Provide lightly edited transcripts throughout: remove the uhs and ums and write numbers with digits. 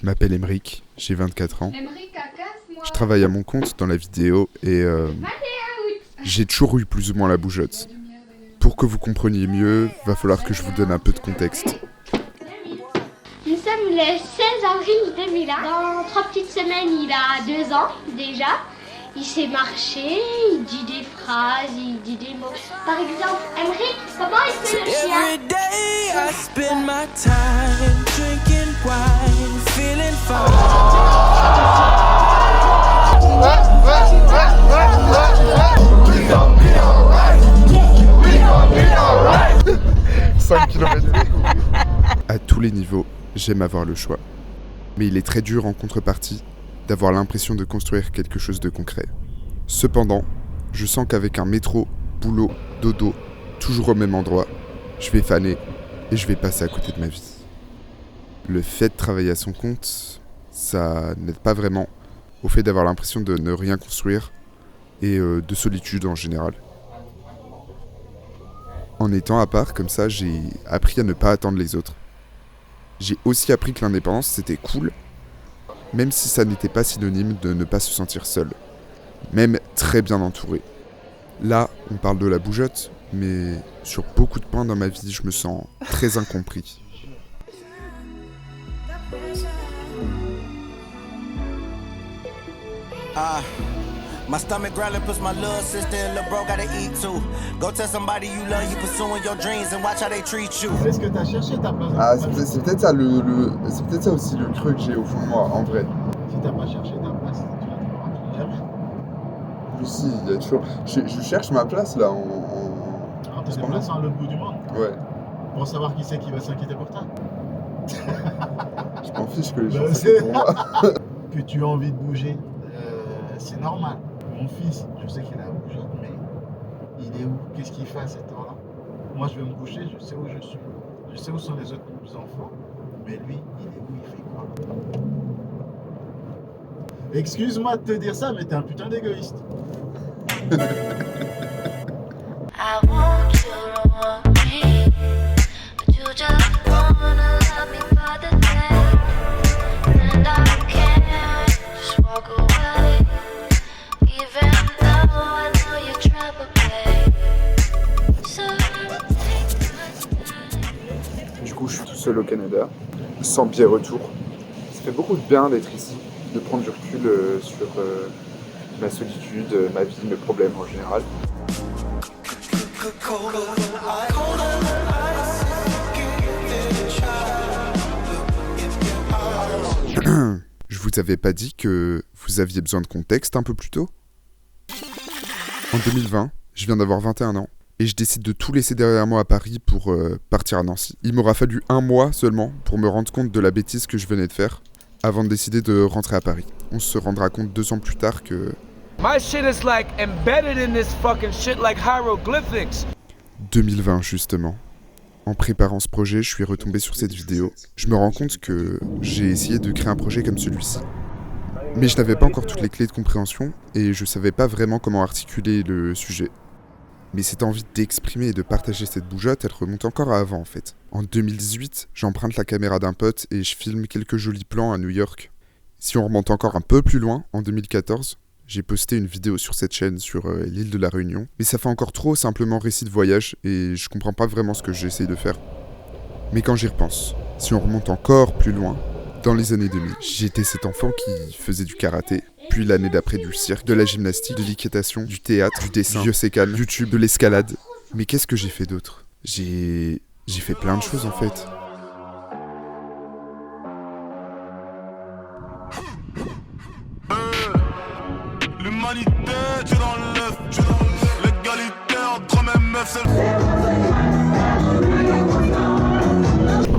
Je m'appelle Emeric, j'ai 24 ans. Je travaille à mon compte dans la vidéo et j'ai toujours eu plus ou moins la bougeotte. Pour que vous compreniez mieux, va falloir que je vous donne un peu de contexte. Nous sommes le 16 avril 2001. Dans 3 petites semaines, il a 2 ans déjà. Il sait marcher, il dit des phrases, il dit des mots. Par exemple, Emeric, comment il fait le chien? Every day I spend my time drinking wine, feeling fine. 5 km. À tous les niveaux, j'aime avoir le choix. Mais il est très dur en contrepartie d'avoir l'impression de construire quelque chose de concret. Cependant, je sens qu'avec un métro, boulot, dodo, toujours au même endroit, je vais faner et je vais passer à côté de ma vie. Le fait de travailler à son compte, ça n'aide pas vraiment au fait d'avoir l'impression de ne rien construire et de solitude en général. En étant à part comme ça, j'ai appris à ne pas attendre les autres. J'ai aussi appris que l'indépendance c'était cool, même si ça n'était pas synonyme de ne pas se sentir seul, même très bien entouré. Là, on parle de la bougeotte, mais sur beaucoup de points dans ma vie, je me sens très incompris. My stomach growling, puts my little sister and little bro gotta eat too. Go tell somebody you love, you pursuing your dreams and watch how they treat you. Est-ce que t'as cherché ta place? Ah, c'est peut-être ça c'est peut-être ça aussi le creux que j'ai au fond de moi, en vrai. Si t'as pas cherché ta place, tu la trouveras jamais. Mais si, il y a toujours... Je cherche ma place là Alors t'es déplacé à l'autre bout du monde Ouais. pour savoir qui c'est qui va s'inquiéter pour toi. Je m'en fiche que les gens s'inquiètent pour moi. Que tu as envie de bouger, c'est normal. Mon fils, je sais qu'il a bougé, mais il est où? Qu'est-ce qu'il fait à cette heure-là? Moi, je vais me coucher, je sais où je suis. Je sais où sont les autres enfants, mais lui, il est où? Il fait quoi? Excuse-moi de te dire ça, mais t'es un putain d'égoïste. I want you to want me, but you just wanna love me for the day, and I can't just walk away, even though I know you're trouble, babe. So Du coup, je suis tout seul au Canada, sans billet retour. Ça fait beaucoup de bien d'être ici, de prendre du recul sur ma solitude, ma vie, mes problèmes en général. Je vous avais pas dit que vous aviez besoin de contexte un peu plus tôt? En 2020, je viens d'avoir 21 ans et je décide de tout laisser derrière moi à Paris pour partir à Nancy. Il m'aura fallu 1 mois seulement pour me rendre compte de la bêtise que je venais de faire avant de décider de rentrer à Paris. On se rendra compte 2 ans plus tard que... My shit is like embedded in this fucking shit like hieroglyphics. 2020 justement. En préparant ce projet, je suis retombé sur cette vidéo. Je me rends compte que j'ai essayé de créer un projet comme celui-ci. Mais je n'avais pas encore toutes les clés de compréhension et je savais pas vraiment comment articuler le sujet. Mais cette envie d'exprimer et de partager cette bougeotte, elle remonte encore à avant en fait. En 2018, j'emprunte la caméra d'un pote et je filme quelques jolis plans à New York. Si on remonte encore un peu plus loin, en 2014, j'ai posté une vidéo sur cette chaîne sur l'île de la Réunion. Mais ça fait encore trop simplement récit de voyage et je comprends pas vraiment ce que j'essaye de faire. Mais quand j'y repense, si on remonte encore plus loin, dans les années 2000, j'étais cet enfant qui faisait du karaté, puis l'année d'après du cirque, de la gymnastique, de l'équitation, du théâtre, du dessin, du yosekan, YouTube, de l'escalade. Mais qu'est-ce que j'ai fait d'autre? J'ai fait plein de choses en fait. L'humanité, tu dans l'œuf, l'égalité entre mêmes meufs,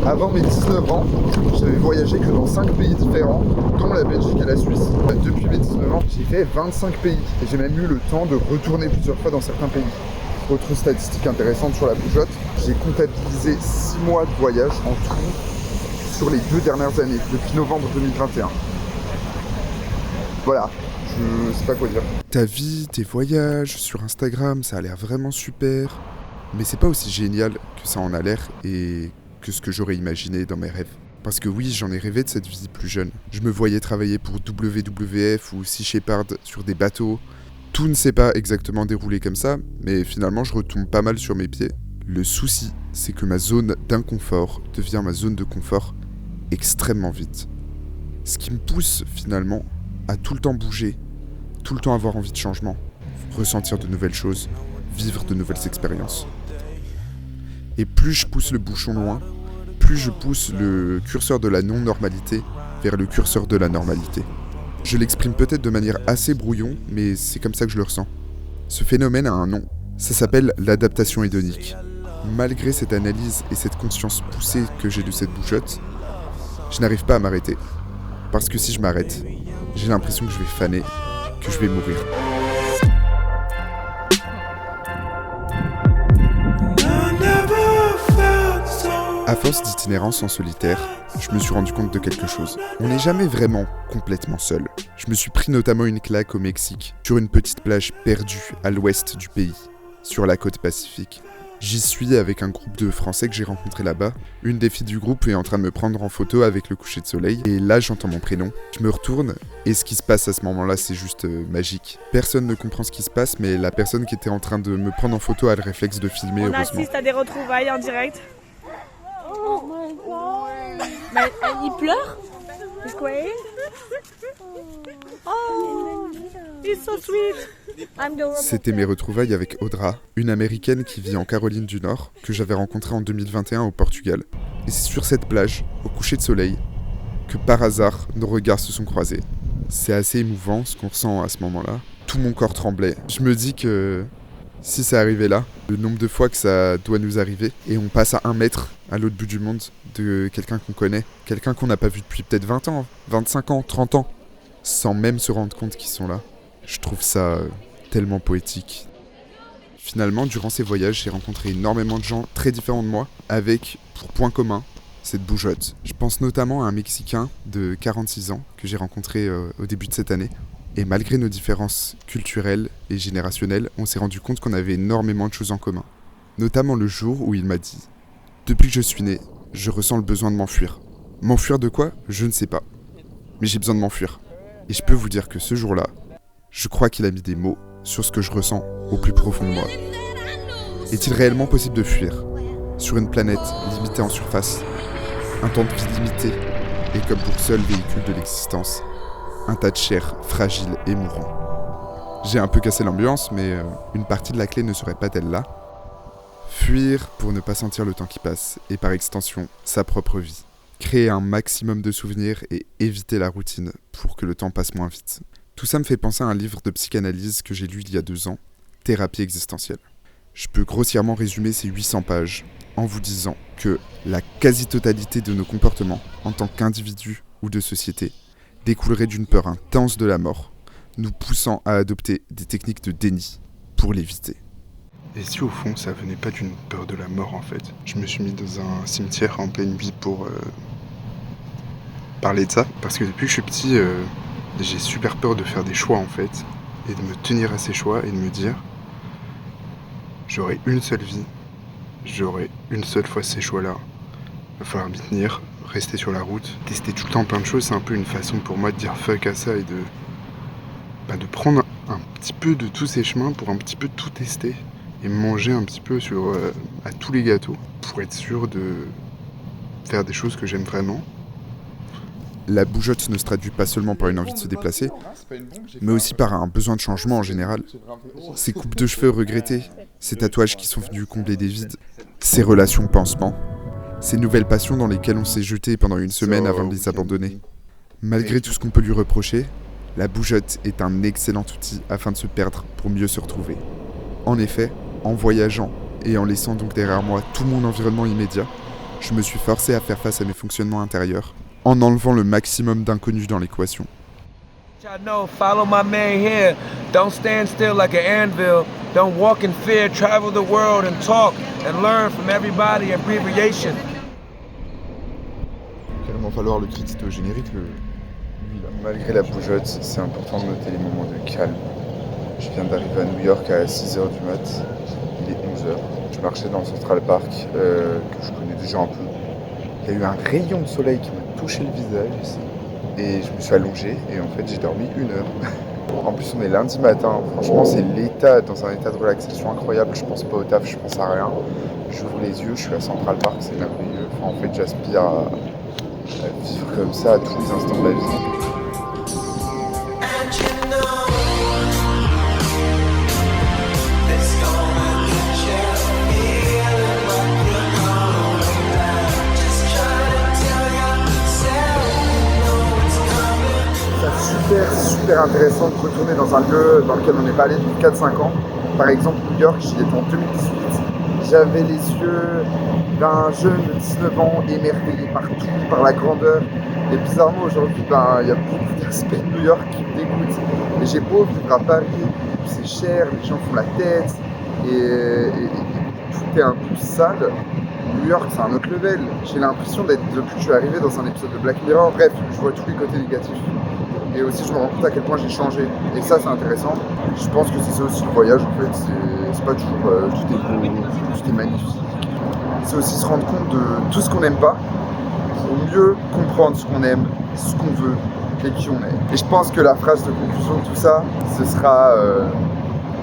Avant mes 19 ans, j'avais voyagé que dans 5 pays différents, dont la Belgique et la Suisse. Depuis mes 19 ans, j'ai fait 25 pays. Et j'ai même eu le temps de retourner plusieurs fois dans certains pays. Autre statistique intéressante sur la bougeotte, j'ai comptabilisé 6 mois de voyage en tout sur les 2 dernières années, depuis novembre 2021. Voilà, je sais pas quoi dire. Ta vie, tes voyages sur Instagram, ça a l'air vraiment super. Mais c'est pas aussi génial que ça en a l'air et que ce que j'aurais imaginé dans mes rêves. Parce que oui, j'en ai rêvé de cette vie plus jeune. Je me voyais travailler pour WWF ou Sea Shepherd sur des bateaux. Tout ne s'est pas exactement déroulé comme ça, mais finalement je retombe pas mal sur mes pieds. Le souci, c'est que ma zone d'inconfort devient ma zone de confort extrêmement vite. Ce qui me pousse finalement à tout le temps bouger, tout le temps avoir envie de changement, ressentir de nouvelles choses, vivre de nouvelles expériences. Et plus je pousse le bouchon loin, plus je pousse le curseur de la non-normalité vers le curseur de la normalité. Je l'exprime peut-être de manière assez brouillon, mais c'est comme ça que je le ressens. Ce phénomène a un nom, ça s'appelle l'adaptation hédonique. Malgré cette analyse et cette conscience poussée que j'ai de cette bougeotte, je n'arrive pas à m'arrêter. Parce que si je m'arrête, j'ai l'impression que je vais faner, que je vais mourir. À force d'itinérance en solitaire, je me suis rendu compte de quelque chose. On n'est jamais vraiment complètement seul. Je me suis pris notamment une claque au Mexique, sur une petite plage perdue à l'ouest du pays, sur la côte pacifique. J'y suis avec un groupe de Français que j'ai rencontré là-bas. Une des filles du groupe est en train de me prendre en photo avec le coucher de soleil. Et là, j'entends mon prénom. Je me retourne et ce qui se passe à ce moment-là, c'est juste magique. Personne ne comprend ce qui se passe, mais la personne qui était en train de me prendre en photo a le réflexe de filmer, On heureusement. assiste à des retrouvailles en direct. Oh my god! Mais il pleure? He's crying? Oh, he's so sweet! C'était mes retrouvailles avec Audra, une américaine qui vit en Caroline du Nord, que j'avais rencontrée en 2021 au Portugal. Et c'est sur cette plage, au coucher de soleil, que par hasard, nos regards se sont croisés. C'est assez émouvant ce qu'on ressent à ce moment-là. Tout mon corps tremblait. Je me dis que si ça arrivait là, le nombre de fois que ça doit nous arriver, et on passe à 1 mètre à l'autre bout du monde de quelqu'un qu'on connaît, quelqu'un qu'on n'a pas vu depuis peut-être 20 ans, 25 ans, 30 ans, sans même se rendre compte qu'ils sont là. Je trouve ça tellement poétique. Finalement, durant ces voyages, j'ai rencontré énormément de gens très différents de moi, avec, pour point commun, cette bougeotte. Je pense notamment à un Mexicain de 46 ans que j'ai rencontré au début de cette année. Et malgré nos différences culturelles et générationnelles, on s'est rendu compte qu'on avait énormément de choses en commun. Notamment le jour où il m'a dit « Depuis que je suis né, je ressens le besoin de m'enfuir. M'enfuir de quoi ? Je ne sais pas. Mais j'ai besoin de m'enfuir. » Et je peux vous dire que ce jour-là, je crois qu'il a mis des mots sur ce que je ressens au plus profond de moi. Est-il réellement possible de fuir sur une planète limitée en surface, un temps de vie limité et comme pour seul véhicule de l'existence, un tas de chair fragile et mourant? J'ai un peu cassé l'ambiance, mais une partie de la clé ne serait-elle là? Fuir pour ne pas sentir le temps qui passe et par extension sa propre vie. Créer un maximum de souvenirs et éviter la routine pour que le temps passe moins vite. Tout ça me fait penser à un livre de psychanalyse que j'ai lu il y a 2 ans, Thérapie existentielle. Je peux grossièrement résumer ces 800 pages en vous disant que la quasi-totalité de nos comportements en tant qu'individus ou de société découlerait d'une peur intense de la mort, nous poussant à adopter des techniques de déni pour l'éviter. Et si au fond ça venait pas d'une peur de la mort en fait? Je me suis mis dans un cimetière en pleine nuit pour parler de ça, parce que depuis que je suis petit, j'ai super peur de faire des choix en fait, et de me tenir à ces choix et de me dire j'aurai une seule vie, j'aurai une seule fois ces choix-là, il va falloir m'y tenir, rester sur la route, tester tout le temps plein de choses. C'est un peu une façon pour moi de dire fuck à ça et de prendre un petit peu de tous ces chemins pour un petit peu tout tester et manger un petit peu à tous les gâteaux pour être sûr de faire des choses que j'aime vraiment. La bougeotte ne se traduit pas seulement par une envie de se déplacer, mais aussi par un besoin de changement en général. Ces coupes de cheveux regrettées, ces tatouages qui sont venus combler des vides, ces relations pansements, ces nouvelles passions dans lesquelles on s'est jeté pendant une semaine avant de les abandonner. Malgré tout ce qu'on peut lui reprocher, la bougeotte est un excellent outil afin de se perdre pour mieux se retrouver. En effet, en voyageant et en laissant donc derrière moi tout mon environnement immédiat, je me suis forcé à faire face à mes fonctionnements intérieurs, en enlevant le maximum d'inconnus dans l'équation. No, follow my man here. Don't stand still like an anvil. Don't walk in fear. Travel the world and talk and learn from everybody. Abbreviation. Il va falloir le crédit au générique. Malgré la bougeotte, c'est important de noter les moments de calme. Je viens d'arriver à New York à 6h du mat. Il est 11h. Je marchais dans le Central Park, que je connais déjà un peu. Il y a eu un rayon de soleil qui m'a touché le visage ici. Et je me suis allongé et en fait j'ai dormi 1 heure. En plus on est lundi matin, franchement c'est dans un état de relaxation incroyable, je pense pas au taf, je pense à rien. J'ouvre les yeux, je suis à Central Park, c'est merveilleux. Enfin, en fait j'aspire à vivre comme ça à tous les instants de la vie. Super intéressant de retourner dans un lieu dans lequel on n'est pas allé depuis 4-5 ans. Par exemple, New York, j'y étais en 2018. J'avais les yeux d'un jeune de 19 ans émerveillé par tout, par la grandeur. Et bizarrement, aujourd'hui, il y a beaucoup d'aspects de New York qui me dégoûtent. Et j'ai beau vivre à Paris, c'est cher, les gens font la tête, et tout est un peu sale. New York, c'est un autre level. J'ai l'impression d'être, depuis que je suis arrivé dans un épisode de Black Mirror, bref, je vois tous les côtés négatifs. Et aussi, je me rends compte à quel point j'ai changé. Et ça, c'est intéressant. Je pense que c'est ça aussi le voyage, en fait. C'est pas toujours tout est beau, tout est magnifique. C'est aussi se rendre compte de tout ce qu'on n'aime pas pour mieux comprendre ce qu'on aime, ce qu'on veut et qui on est. Et je pense que la phrase de conclusion de tout ça, ce sera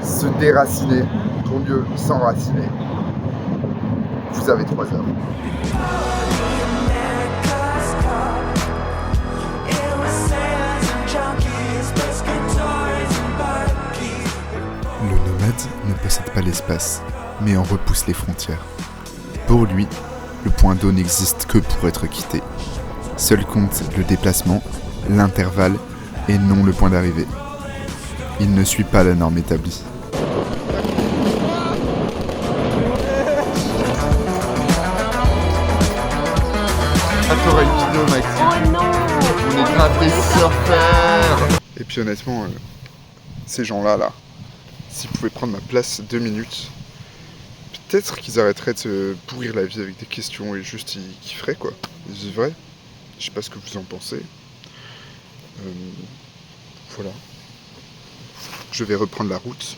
se déraciner pour mieux s'enraciner. Vous avez 3 heures. Le nomade ne possède pas l'espace, mais en repousse les frontières. Pour lui, le point d'eau n'existe que pour être quitté. Seul compte le déplacement, l'intervalle et non le point d'arrivée. Il ne suit pas la norme établie. Ah, t'auras une vidéo, Max. Oh non! On est grave des surfeurs. Et puis honnêtement, ces gens-là, s'ils pouvaient prendre ma place 2 minutes, peut-être qu'ils arrêteraient de se pourrir la vie avec des questions et juste ils kifferaient quoi. Ils vivraient. Je sais pas ce que vous en pensez. Voilà. Je vais reprendre la route.